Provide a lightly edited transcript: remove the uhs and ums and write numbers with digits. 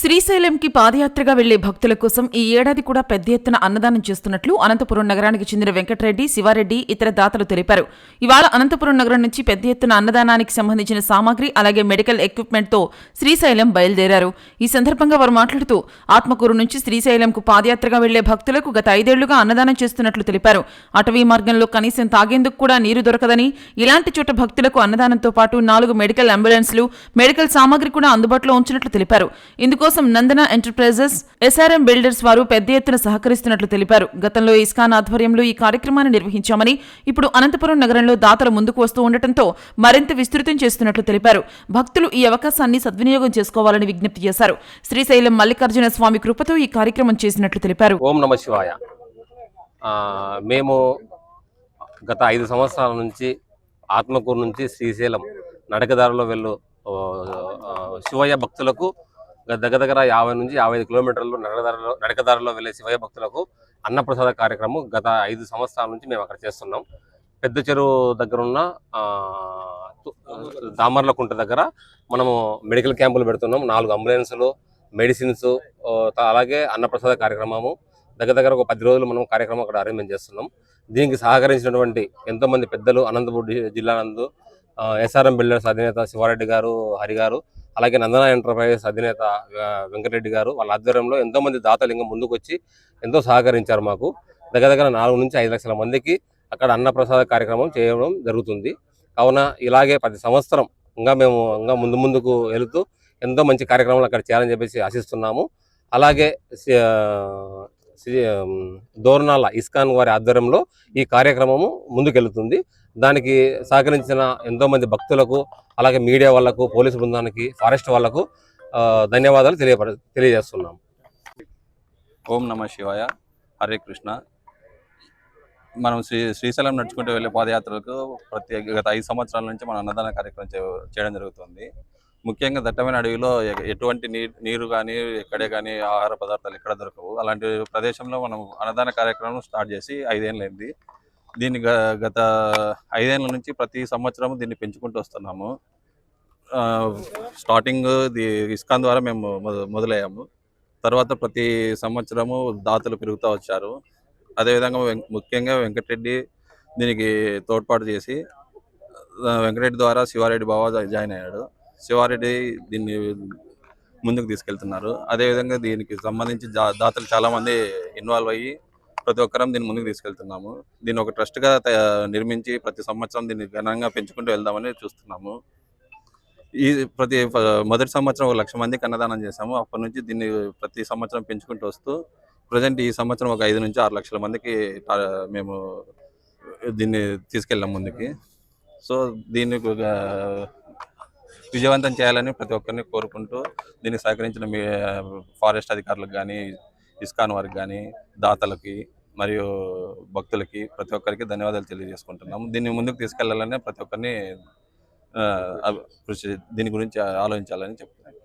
శ్రీశైలంకి పాదయాత్రగా వెళ్లే భక్తుల కోసం ఈ ఏడాది కూడా పెద్ద ఎత్తున అన్నదానం చేస్తున్నట్లు అనంతపురం నగరానికి చెందిన వెంకటరెడ్డి, శివారెడ్డి ఇతర దాతలు తెలిపారు. ఇవాళ అనంతపురం నగరం నుంచి పెద్ద ఎత్తున అన్నదానానికి సంబంధించిన సామాగ్రి అలాగే మెడికల్ ఎక్విప్మెంట్ తో శ్రీశైలం బయలుదేరారు. ఈ సందర్భంగా వారు మాట్లాడుతూ ఆత్మకూరు నుంచి శ్రీశైలంకు పాదయాత్రగా వెళ్లే భక్తులకు గత 5 ఏళ్లుగా అన్నదానం చేస్తున్నట్లు తెలిపారు. అటవీ మార్గంలో కనీసం తాగేందుకు కూడా నీరు దొరకదని, ఇలాంటి చోట భక్తులకు అన్నదానంతో పాటు 4 మెడికల్ అంబులెన్స్లు, మెడికల్ సామాగ్రి కూడా అందుబాటులో ఉంచినట్లు తెలిపారు. ఇందుకోసం నందన ఎంటర్ప్రైజెస్, ఎస్ఆర్ఎం బిల్డర్స్ వారు పెద్ద ఎత్తున సహకరిస్తున్నట్లు తెలిపారు. గతంలో ఇస్కాన్ ఆధ్వర్యంలో ఈ కార్యక్రమాన్ని నిర్వహించామని, ఇప్పుడు అనంతపురం నగరంలో దాతలు ముందుకు వస్తూ ఉండటంతో మరింత విస్తృతం చేస్తున్నట్లు తెలిపారు. భక్తులు ఈ అవకాశాన్ని సద్వినియోగం చేసుకోవాలని విజ్ఞప్తి చేశారు. శ్రీశైలం మల్లికార్జున స్వామి కృపతో ఈ కార్యక్రమం చేసినట్లు తెలిపారు. ఓం నమః శివాయ. మేము గత 5 సంవత్సరాల నుంచి ఆత్మకూరు నుంచి శ్రీశైలం నడకదారిలో వెళ్ళు శివయ్య భక్తులకు దగ్గర 50 నుంచి 55 కిలోమీటర్లు నడకదారిలో వెళ్ళే శివయ్య భక్తులకు అన్నప్రసాద కార్యక్రమం గత 5 సంవత్సరాల నుంచి మేము అక్కడ చేస్తున్నాం. పెద్ద చెరువు దగ్గర ఉన్న దామర్లకుంట దగ్గర మనము మెడికల్ క్యాంపులు పెడుతున్నాం. 4 అంబులెన్సులు, మెడిసిన్స్, అలాగే అన్నప్రసాద కార్యక్రమము దగ్గర ఒక 10 రోజులు మనం కార్యక్రమం అక్కడ అరేంజ్మెంట్ చేస్తున్నాం. దీనికి సహకరించినటువంటి ఎంతోమంది పెద్దలు, అనంతపురం జిల్లా నందు ఎస్ఆర్ఎం బిల్డర్స్ అధినేత శివారెడ్డి గారు, హరి గారు, అలాగే నందన ఎంటర్ప్రైజెస్ అధినేత వెంకటరెడ్డి గారు, వాళ్ళ ఆధ్వర్యంలో ఎంతోమంది దాతలింగం ముందుకు వచ్చి ఎంతో సహకరించారు. మాకు దగ్గర 4 నుంచి 5 లక్షల మందికి అక్కడ అన్నప్రసాద కార్యక్రమం చేయడం జరుగుతుంది. కావున ఇలాగే ప్రతి సంవత్సరం మేము ముందుకు వెళుతూ ఎంతో మంచి కార్యక్రమాలు అక్కడ చేయాలని చెప్పేసి ఆశిస్తున్నాము. అలాగే దోర్నాల ఇస్కాన్ వారి ఆధ్వర్యంలో ఈ కార్యక్రమము ముందుకెళ్తుంది. దానికి సహకరించిన ఎంతో మంది భక్తులకు, అలాగే మీడియా వాళ్లకు, పోలీసు బృందానికి, ఫారెస్ట్ వాళ్లకు ధన్యవాదాలు తెలియజేస్తున్నాం. ఓం నమః శివాయ. హరే కృష్ణ. మనం శ్రీశైలం నడుచుకుంటూ వెళ్ళే పాదయాత్రలకు గత 5 సంవత్సరాల నుంచి మన అన్నదాన కార్యక్రమం చేయడం జరుగుతుంది. ముఖ్యంగా దట్టమైన అడవిలో ఎటువంటి నీరు కానీ, ఎక్కడే కానీ ఆహార పదార్థాలు ఎక్కడ దొరకవు. అలాంటి ప్రదేశంలో మనం అన్నదాన కార్యక్రమం స్టార్ట్ చేసి 5 ఏళ్ళైంది. దీన్ని గత 5 ఏళ్ళ నుంచి ప్రతి సంవత్సరం దీన్ని పెంచుకుంటూ వస్తున్నాము. స్టార్టింగ్ ఇస్కాన్ ద్వారా మేము మొదలయ్యాము. తర్వాత ప్రతి సంవత్సరము దాతలు పెరుగుతూ వచ్చారు. అదేవిధంగా ముఖ్యంగా వెంకటరెడ్డి దీనికి తోడ్పాటు చేసి, వెంకటరెడ్డి ద్వారా శివారెడ్డి బావ జాయిన్ అయ్యాడు. శివారెడ్డి దీన్ని ముందుకు తీసుకెళ్తున్నారు. అదేవిధంగా దీనికి సంబంధించి దాతలు చాలామంది ఇన్వాల్వ్ అయ్యి ప్రతి ఒక్కరం దీన్ని ముందుకు తీసుకెళ్తున్నాము. దీన్ని ఒక ట్రస్ట్గా నిర్మించి ప్రతి సంవత్సరం దీన్ని ఘనంగా పెంచుకుంటూ వెళ్దామని చూస్తున్నాము. మొదటి సంవత్సరం 1 లక్ష మందికి అన్నదానం చేశాము. అప్పటి నుంచి దీన్ని ప్రతి సంవత్సరం పెంచుకుంటూ వస్తూ ప్రజెంట్ ఈ సంవత్సరం ఒక 5 నుంచి 6 లక్షల మందికి మేము దీన్ని తీసుకెళ్ళాం ముందుకి. సో దీన్ని విజయవంతం చేయాలని ప్రతి ఒక్కరిని కోరుకుంటూ, దీనికి సహకరించిన ఫారెస్ట్ అధికారులకు కానీ, ఇస్కాన్ వారికి కానీ, దాతలకి మరియు భక్తులకి ప్రతి ఒక్కరికి ధన్యవాదాలు తెలియజేసుకుంటున్నాము. దీన్ని ముందుకు తీసుకెళ్లాలని ప్రతి ఒక్కరిని దీని గురించి ఆలోచించాలని చెప్తున్నాను.